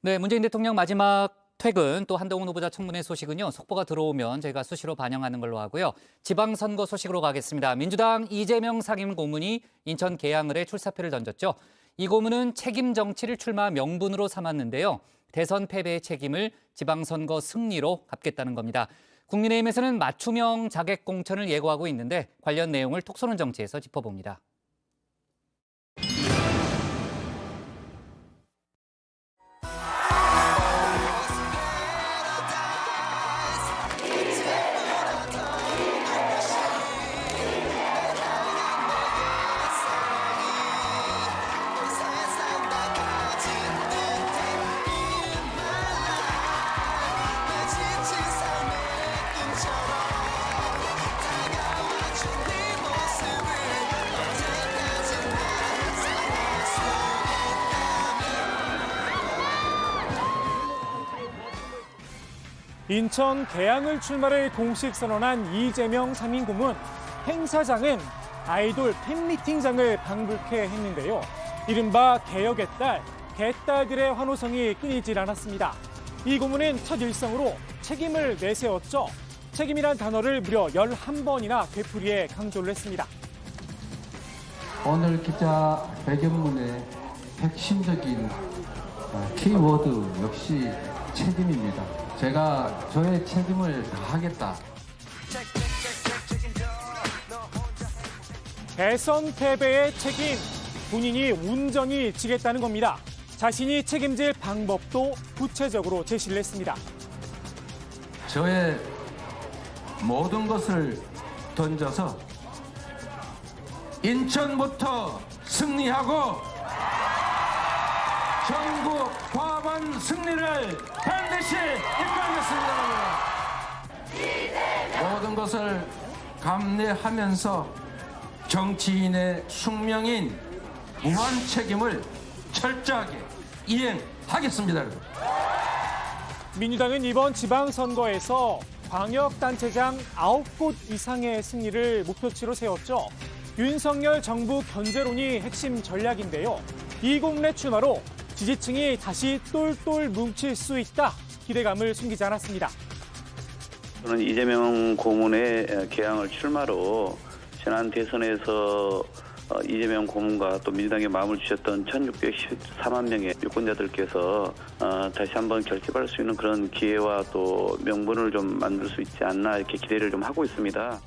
네, 문재인 대통령 마지막 퇴근 또 한동훈 후보자 청문회 소식은요. 속보가 들어오면 저희가 수시로 반영하는 걸로 하고요. 지방선거 소식으로 가겠습니다. 민주당 이재명 상임고문이 인천 계양을에 출사표를 던졌죠. 이 고문은 책임 정치를 출마 명분으로 삼았는데요. 대선 패배의 책임을 지방선거 승리로 갚겠다는 겁니다. 국민의힘에서는 맞춤형 자객 공천을 예고하고 있는데 관련 내용을 톡쏘는 정치에서 짚어봅니다. 인천 계양을 출마를 공식 선언한 이재명 상임고문. 행사장은 아이돌 팬미팅장을 방불케 했는데요. 이른바 개혁의 딸, 개딸들의 환호성이 끊이질 않았습니다. 이 고문은 첫 일성으로 책임을 내세웠죠. 책임이란 단어를 무려 11번이나 되풀이해 강조를 했습니다. 오늘 기자 배경문의 핵심적인 키워드 역시 책임입니다. 제가 저의 책임을 다하겠다. 대선 패배의 책임, 본인이 온전히 지겠다는 겁니다. 자신이 책임질 방법도 구체적으로 제시를 했습니다. 저의 모든 것을 던져서 인천부터 승리하고 전국 과반 승리를 반드시 이끌겠습니다. 모든 것을 감내하면서 정치인의 숙명인 무한 책임을 철저하게 이행하겠습니다. 민주당은 이번 지방선거에서 광역단체장 9곳 이상의 승리를 목표치로 세웠죠. 윤석열 정부 견제론이 핵심 전략인데요. 이 고문의 출마로 지지층이 다시 똘똘 뭉칠 수 있다. 기대감을 숨기지 않았습니다. 저는 이재명 고문의 계양을 출마로 지난 대선에서 이재명 고문과 또 민주당에 마음을 주셨던 1,614만 명의 유권자들께서 다시 한번 결집할 수 있는 그런 기회와 또 명분을 좀 만들 수 있지 않나 이렇게 기대를 좀 하고 있습니다.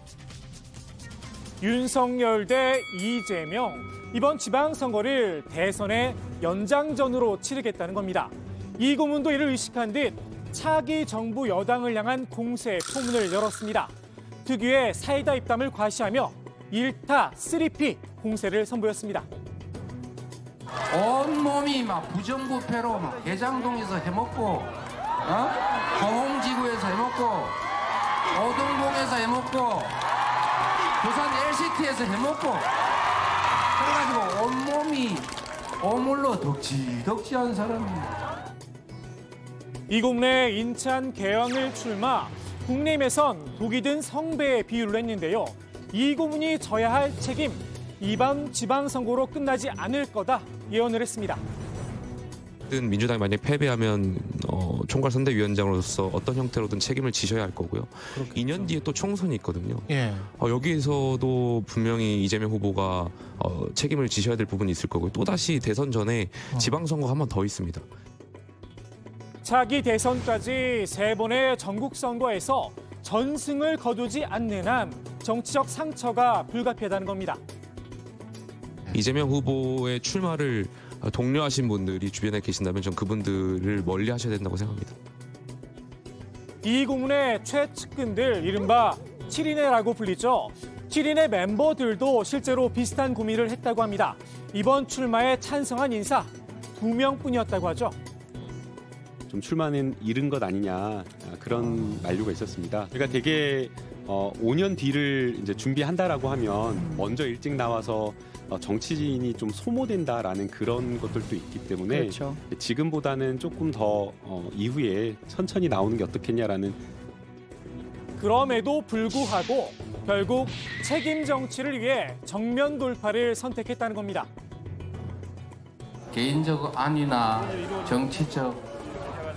윤석열 대 이재명. 이번 지방선거를 대선의 연장전으로 치르겠다는 겁니다. 이 고문도 이를 의식한 듯 차기 정부 여당을 향한 공세 포문을 열었습니다. 특유의 사이다 입담을 과시하며 1타 3피 공세를 선보였습니다. 온몸이 막 부정부패로 막 대장동에서 해먹고 거홍지구에서 해먹고 오동봉에서 해먹고 부산 LCT에서 해먹고 그래가지고 온몸이 오물로 덕지덕지한 사람입니다. 이 고문의 인천 계양을 출마, 국내임에선 독이 든 성배의 비유를 했는데요. 이 고문이 져야 할 책임, 이번 지방선거로 끝나지 않을 거다 예언을 했습니다. 민주당이 만약 패배하면 총괄선대위원장으로서 어떤 형태로든 책임을 지셔야 할 거고요. 그렇겠죠. 2년 뒤에 또 총선이 있거든요. 예. 여기에서도 분명히 이재명 후보가 책임을 지셔야 될 부분이 있을 거고요. 또다시 대선 전에 지방선거가 한 번 더 있습니다. 차기 대선까지 3번의 전국 선거에서 전승을 거두지 않는 한 정치적 상처가 불가피하다는 겁니다. 이재명 후보의 출마를 독려하신 분들이 주변에 계신다면 전 그분들을 멀리 하셔야 된다고 생각합니다. 이 고문의 최측근들, 이른바 7인회라고 불리죠. 7인회 멤버들도 실제로 비슷한 고민을 했다고 합니다. 이번 출마에 찬성한 인사 2명뿐이었다고 하죠. 좀 출마는 이른 것 아니냐 그런 만류가 있었습니다. 그러니까 되게 5년 뒤를 이제 준비한다라고 하면 먼저 일찍 나와서 정치인이 좀 소모된다라는 그런 것들도 있기 때문에 그렇죠. 지금보다는 조금 더 이후에 천천히 나오는 게 어떻겠냐라는. 그럼에도 불구하고 결국 책임 정치를 위해 정면 돌파를 선택했다는 겁니다. 개인적 안위나 정치적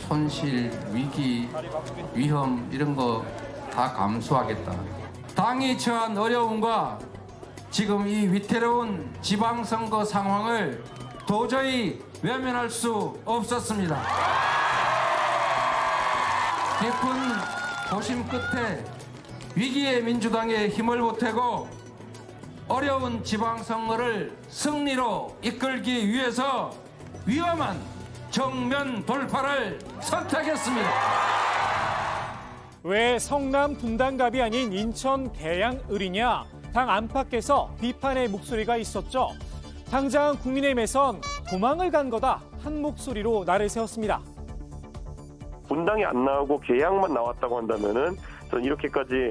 손실, 위기, 위험 이런 거 다 감수하겠다. 당이 처한 어려움과 지금 이 위태로운 지방선거 상황을 도저히 외면할 수 없었습니다. 깊은 고심 끝에 위기의 민주당에 힘을 보태고 어려운 지방선거를 승리로 이끌기 위해서 위험한 정면 돌파를 선택했습니다. 왜 성남 분당갑이 아닌 인천 계양을이냐? 당 안팎에서 비판의 목소리가 있었죠. 당장 국민의힘에선 도망을 간 거다 한 목소리로 날을 세웠습니다. 분당이 안 나오고 계양만 나왔다고 한다면은 저는 이렇게까지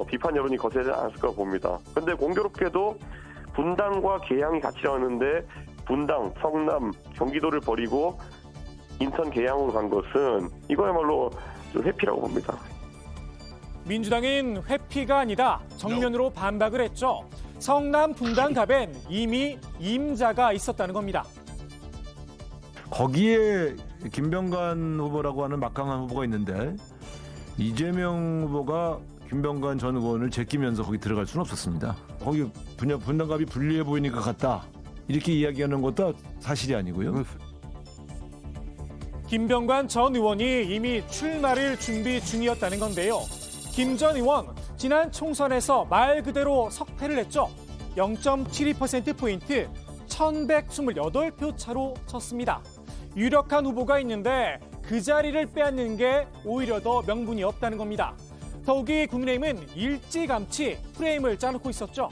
비판 여론이 거세지 않았을 거라고 봅니다. 그런데 공교롭게도 분당과 계양이 같이 나왔는데 분당, 성남, 경기도를 버리고 인천 계양으로 간 것은 이거야말로 좀 회피라고 봅니다. 민주당은 회피가 아니다 정면으로 반박을 했죠. 성남 분당갑엔 이미 임자가 있었다는 겁니다. 거기에 김병관 후보라고 하는 막강한 후보가 있는데 이재명 후보가 김병관 전 의원을 제끼면서 거기 들어갈 수는 없었습니다. 거기 분당갑이 불리해 보이니까 갔다 이렇게 이야기하는 것도 사실이 아니고요. 김병관 전 의원이 이미 출마를 준비 중이었다는 건데요. 김 전 의원 지난 총선에서 말 그대로 석패를 했죠. 0.72%포인트 1128표 차로 쳤습니다. 유력한 후보가 있는데 그 자리를 빼앗는 게 오히려 더 명분이 없다는 겁니다. 더욱이 국민의힘은 일찌감치 프레임을 짜놓고 있었죠.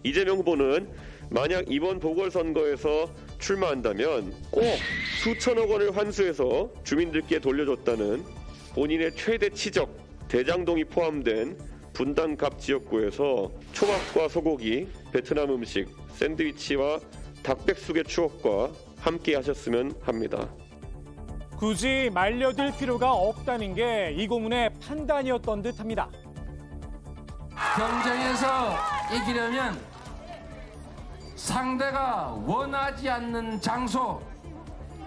이재명 후보는 만약 이번 보궐선거에서 출마한다면 꼭 수천억 원을 환수해서 주민들께 돌려줬다는 본인의 최대 치적 대장동이 포함된 분당갑 지역구에서 초밥과 소고기, 베트남 음식, 샌드위치와 닭백숙의 추억과 함께 하셨으면 합니다. 굳이 말려들 필요가 없다는 게 이 고문의 판단이었던 듯합니다. 경쟁에서 이기려면 상대가 원하지 않는 장소,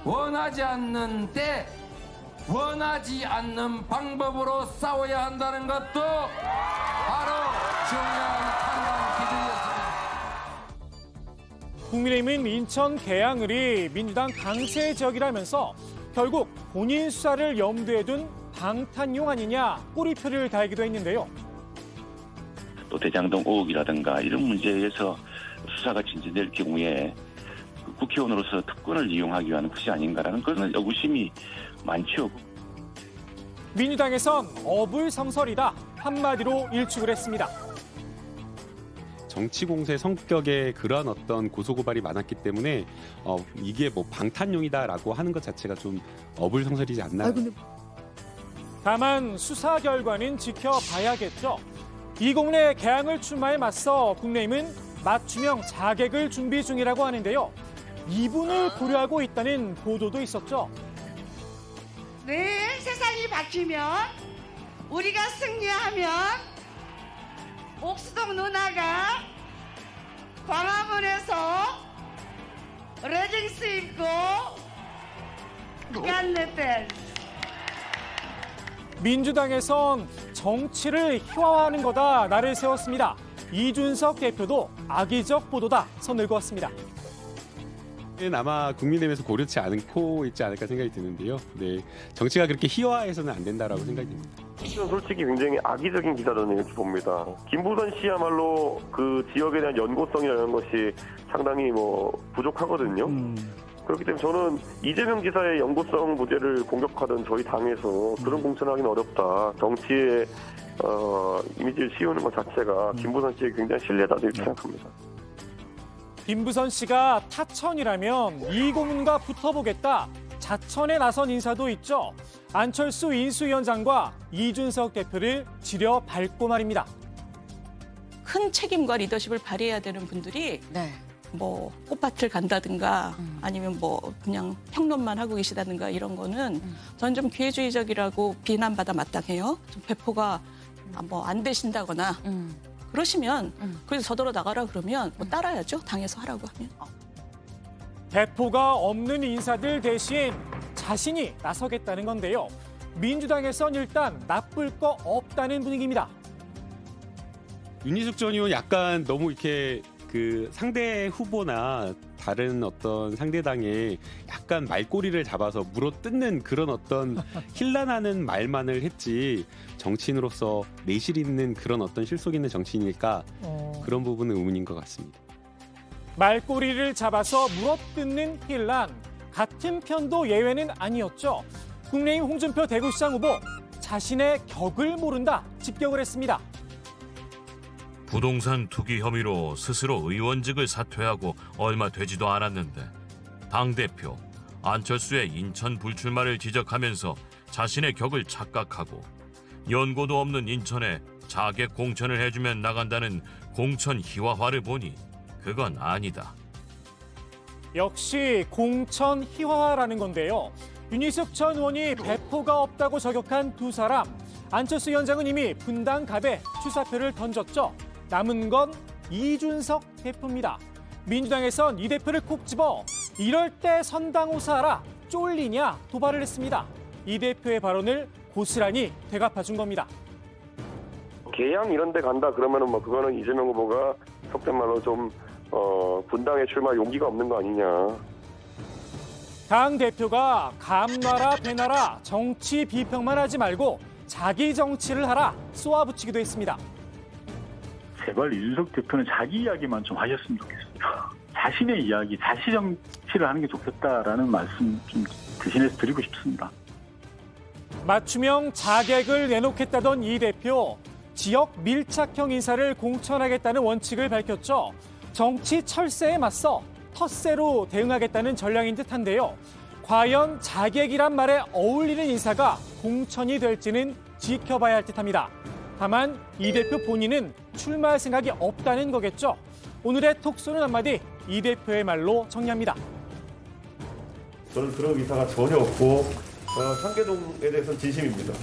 원하지 않는 때, 원하지 않는 방법으로 싸워야 한다는 것도 바로 중요한 판단 기준이었습니다. 국민의힘은 인천 계양을이 민주당 강세 지역이라면서 결국 본인 수사를 염두에 둔 방탄용 아니냐 꼬리표를 달기도 했는데요. 또 대장동 의혹이라든가 이런 문제에서 수사가 진전될 경우에 국회의원으로서 특권을 이용하기 위한 것이 아닌가라는 그런 의구심이 많죠. 민주당에선 어불성설이다 한마디로 일축을 했습니다. 정치 공세 성격의 그러한 어떤 고소고발이 많았기 때문에 이게 뭐 방탄용이다라고 하는 것 자체가 좀 어불성설이지 않나. 다만 수사 결과는 지켜봐야겠죠. 이 고문의 계양을 출마에 맞서 국민의힘은 맞춤형 자객을 준비 중이라고 하는데요. 이분을 고려하고 있다는 보도도 있었죠. 내일 세상이 바뀌면 우리가 승리하면 옥수동 누나가 광화문에서 레깅스 입고 깐네댄 민주당에선 정치를 희화화하는 거다 날을 세웠습니다. 이준석 대표도 악의적 보도다 선을 그었습니다. 아마 국민의힘에서 고려치 않고 있지 않을까 생각이 드는데요. 네, 정치가 그렇게 희화해서는 안 된다라고 생각이 듭니다. 저는 솔직히 굉장히 악의적인 기사라는 이렇게 봅니다. 김부선 씨야말로 그 지역에 대한 연고성이라는 것이 상당히 부족하거든요. 그렇기 때문에 저는 이재명 지사의 연고성 문제를 공격하던 저희 당에서 그런 공천을 하기는 어렵다. 정치의 이미지를 씌우는 것 자체가 김부선 씨의 굉장히 신뢰다 이렇게 생각합니다. 김부선 씨가 타천이라면 이 고문과 붙어보겠다. 자천에 나선 인사도 있죠. 안철수 인수위원장과 이준석 대표를 지려 밟고 말입니다. 큰 책임과 리더십을 발휘해야 되는 분들이 꽃밭을 간다든가 아니면 그냥 평론만 하고 계시다든가 이런 거는 저는 좀 기회주의적이라고 비난받아 마땅해요. 좀 배포가 안 되신다거나 그러시면 그래서 저더러 나가라 그러면 따라야죠. 당에서 하라고 하면. 대포가 없는 인사들 대신 자신이 나서겠다는 건데요. 민주당에선 일단 나쁠 거 없다는 분위기입니다. 윤희숙 전 의원 약간 너무 이렇게 그 상대 후보나 다른 어떤 상대당에 약간 말꼬리를 잡아서 물어뜯는 그런 어떤 힐난하는 말만을 했지 정치인으로서 내실 있는 그런 어떤 실속 있는 정치인일까 그런 부분은 의문인 것 같습니다. 말꼬리를 잡아서 물어뜯는 힐난. 같은 편도 예외는 아니었죠. 국민의힘 홍준표 대구시장 후보 자신의 격을 모른다 직격을 했습니다. 부동산 투기 혐의로 스스로 의원직을 사퇴하고 얼마 되지도 않았는데 당대표 안철수의 인천 불출마를 지적하면서 자신의 격을 착각하고 연고도 없는 인천에 자객 공천을 해주면 나간다는 공천 희화화를 보니 그건 아니다. 역시 공천 희화화라는 건데요. 윤희숙 전 의원이 배포가 없다고 저격한 두 사람. 안철수 위원장은 이미 분당 갑에 출사표를 던졌죠. 남은 건 이준석 대표입니다. 민주당에선 이 대표를 콕 집어 이럴 때 선당호사하라 쫄리냐 도발을 했습니다. 이 대표의 발언을 고스란히 되갚아준 겁니다. 개양 이런 데 간다 그러면은 뭐 그거는 이재명 후보가 속된 말로 좀 분당에 출마 용기가 없는 거 아니냐. 당 대표가 감나라 배나라 정치 비평만 하지 말고 자기 정치를 하라 쏘아붙이기도 했습니다. 제발 이준석 대표는 자기 이야기만 좀 하셨으면 좋겠습니다. 자신의 이야기, 자시 정치를 하는 게 좋겠다라는 말씀 좀 대신해서 드리고 싶습니다. 맞춤형 자객을 내놓겠다던 이 대표, 지역 밀착형 인사를 공천하겠다는 원칙을 밝혔죠. 정치 철새에 맞서 텃새로 대응하겠다는 전략인 듯한데요. 과연 자객이란 말에 어울리는 인사가 공천이 될지는 지켜봐야 할 듯합니다. 다만 이 대표 본인은 출마할 생각이 없다는 거겠죠. 오늘의 톡쏘는 한마디 이 대표의 말로 정리합니다. 저는 그런 의사가 전혀 없고 상계동에 대해서는 진심입니다.